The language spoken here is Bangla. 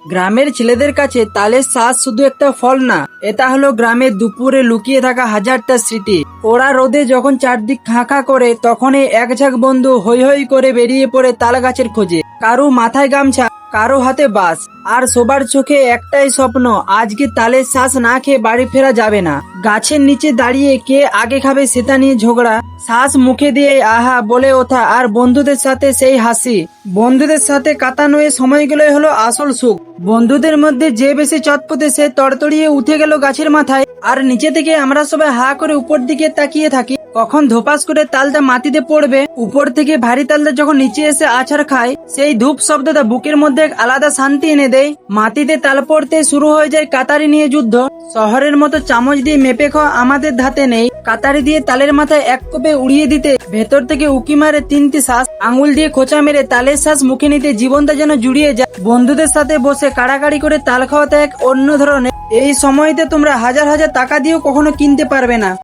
গ্রামের ছেলেদের কাছে তালের শ্বাস শুধু একটা ফল না, এটা হলো গ্রামের দুপুরে লুকিয়ে থাকা হাজারটা স্মৃতি। ওরা রোদে যখন চারদিক খাঁ করে তখনই এক ঝাঁক বন্ধু হই হই করে বেরিয়ে পড়ে তাল গাছের খোঁজে। কারো মাথায় গামছা, কারো হাতে বাঁশ, আর সবার চোখে একটাই স্বপ্ন, আজকে তালের শ্বাস না খেয়ে বাড়ি ফেরা যাবে না। গাছের নিচে দাঁড়িয়ে কে আগে খাবে সেটা নিয়ে ঝগড়া, শ্বাস মুখে দিয়ে আহা বলে ওঠা, আর বন্ধুদের সাথে সেই হাসি। বন্ধুদের সাথে কাটানো এই সময়গুলোই হলো আসল সুখ। বন্ধুদের মধ্যে যে বেশি চটপটে সে তড়তড়িয়ে উঠে গেল গাছের মাথায়, আর নিচে থেকে আমরা সবাই হা করে উপর দিকে তাকিয়ে থাকি কখন ধোপাস করে তালটা মাটিতে পড়বে। উপর থেকে ভারী তালটা যখন নিচে এসে আছাড় খায়, সেই ধূপ শব্দটা বুকের মধ্যে এক আলাদা শান্তি এনে দেয়। মাটিতে তাল পড়তে শুরু হয়ে যায় কাতারি নিয়ে যুদ্ধ। শহরের মতো চামচ দিয়ে মেপে খাওয়া আমাদের ধাতে নেই। কাতারি দিয়ে তালের মাথায় এক কোপে উড়িয়ে দিতে, ভেতর থেকে উকি মারে তিনটি শ্বাস, আঙুল দিয়ে খোঁচা মেরে তালের শ্বাস মুখে নিতে জীবনটা যেন জুড়িয়ে যায়। বন্ধুদের সাথে বসে কাড়াকাড়ি করে তাল খাওয়াতে এক অন্য ধরনের। এই সময়তে তোমরা হাজার হাজার টাকা দিয়েও কখনো কিনতে পারবে না।